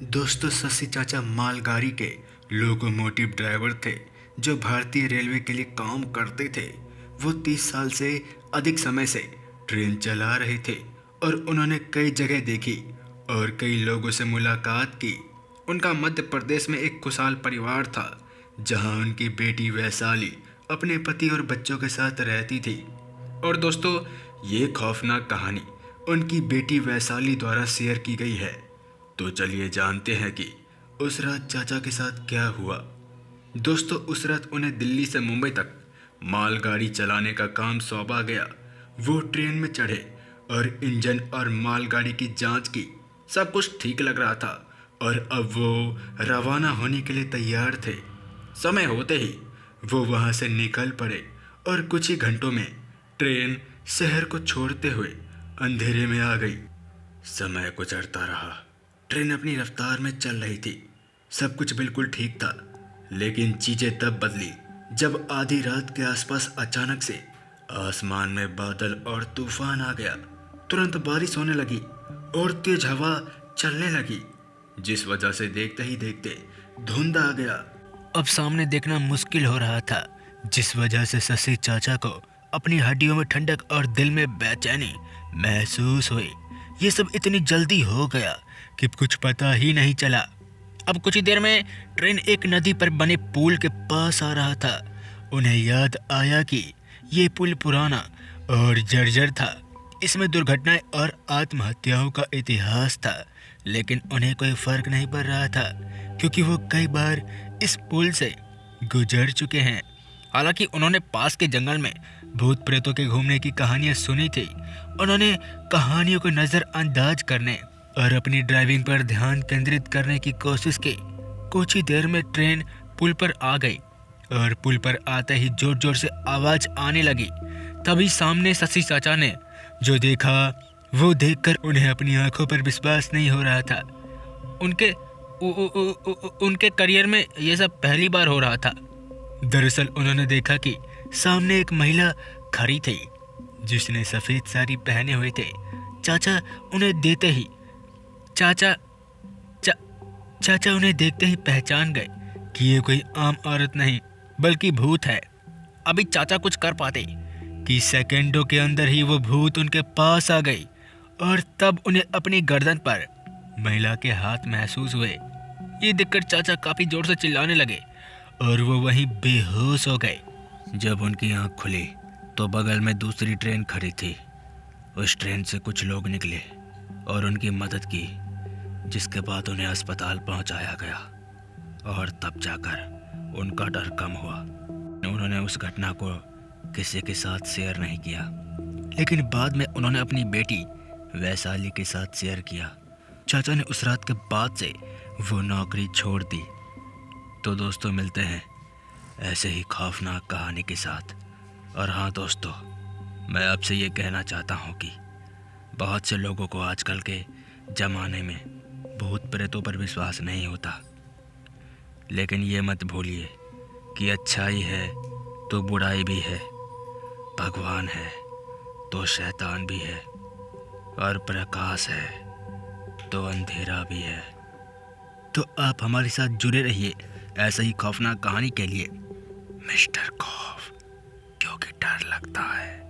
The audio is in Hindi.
दोस्तों, शशि चाचा मालगाड़ी के लोकोमोटिव ड्राइवर थे जो भारतीय रेलवे के लिए काम करते थे। वो 30 साल से अधिक समय से ट्रेन चला रहे थे और उन्होंने कई जगह देखी और कई लोगों से मुलाकात की। उनका मध्य प्रदेश में एक खुशहाल परिवार था जहां उनकी बेटी वैशाली अपने पति और बच्चों के साथ रहती थी। और दोस्तों, ये खौफनाक कहानी उनकी बेटी वैशाली द्वारा शेयर की गई है। तो चलिए जानते हैं कि उस रात चाचा के साथ क्या हुआ। दोस्तों, उस रात उन्हें दिल्ली से मुंबई तक मालगाड़ी चलाने का काम सौंपा गया। वो ट्रेन में चढ़े और इंजन और मालगाड़ी की जांच की। सब कुछ ठीक लग रहा था और अब वो रवाना होने के लिए तैयार थे। समय होते ही वो वहां से निकल पड़े और कुछ ही घंटों में ट्रेन शहर को छोड़ते हुए अंधेरे में आ गई। समय गुजरता रहा। ट्रेन अपनी रफ्तार में चल रही थी। सब कुछ बिल्कुल ठीक था, लेकिन चीजें तब बदली जब आधी रात के आसपास अचानक से आसमान में बादल और तूफान आ गया। तुरंत बारिश होने लगी और तेज हवा चलने लगी, जिस वजह से देखते ही देखते धुंध आ गया। अब सामने देखना मुश्किल हो रहा था, जिस वजह से शशि चाचा को अपनी हड्डियों में ठंडक और दिल में बेचैनी महसूस हुई। ये सब इतनी जल्दी हो गया कि कुछ पता ही नहीं चला। अब कुछ ही देर में ट्रेन एक नदी पर बने पुल के पास आ रहा था। उन्हें याद आया कि ये पुल पुराना और जर्जर था। इसमें दुर्घटनाएं और आत्महत्याओं का इतिहास था, लेकिन उन्हें कोई फर्क नहीं पड़ रहा था क्योंकि वो कई बार इस पुल से गुजर चुके हैं। हालांकि उन्होंने पास के जंगल में भूत प्रेतों के घूमने की कहानियां सुनी थी। उन्होंने कहानियों को नज़रअंदाज करने और अपनी ड्राइविंग पर ध्यान केंद्रित करने की कोशिश की। कुछ ही देर में ट्रेन पुल पर आ गई और पुल पर आते ही जोर जोर से आवाज आने लगी। तभी सामने शशि चाचा ने जो देखा वो देखकर उन्हें अपनी आंखों पर विश्वास नहीं हो रहा था। उनके करियर में ये सब पहली बार हो रहा था। दरअसल उन्होंने देखा कि सामने एक महिला खड़ी थी जिसने सफेद साड़ी पहने हुए थे। चाचा उन्हें देखते ही पहचान गए कि ये कोई आम औरत नहीं बल्कि भूत है। अभी चाचा कुछ कर पाते कि सेकंडों के अंदर ही वो भूत उनके पास आ गई और तब उन्हें अपनी गर्दन पर महिला के हाथ महसूस हुए। ये देखकर चाचा काफी जोर से चिल्लाने लगे और वो वहीं बेहोश हो गए। जब उनकी आंख खुली तो बगल में दूसरी ट्रेन खड़ी थी। उस ट्रेन से कुछ लोग निकले और उनकी मदद की, जिसके बाद उन्हें अस्पताल पहुंचाया गया और तब जाकर उनका डर कम हुआ। उन्होंने उस घटना को किसी के साथ शेयर नहीं किया, लेकिन बाद में उन्होंने अपनी बेटी वैशाली के साथ शेयर किया। चाचा ने उस रात के बाद से वो नौकरी छोड़ दी। तो दोस्तों, मिलते हैं ऐसे ही खौफनाक कहानी के साथ। और हाँ दोस्तों, मैं आपसे ये कहना चाहता हूँ कि बहुत से लोगों को आजकल के ज़माने में भूत प्रेतों पर विश्वास नहीं होता, लेकिन ये मत भूलिए कि अच्छाई है तो बुराई भी है, भगवान है तो शैतान भी है, और प्रकाश है तो अंधेरा भी है। तो आप हमारे साथ जुड़े रहिए ऐसे ही खौफनाक कहानी के लिए। मिस्टर खौफ, क्योंकि डर लगता है।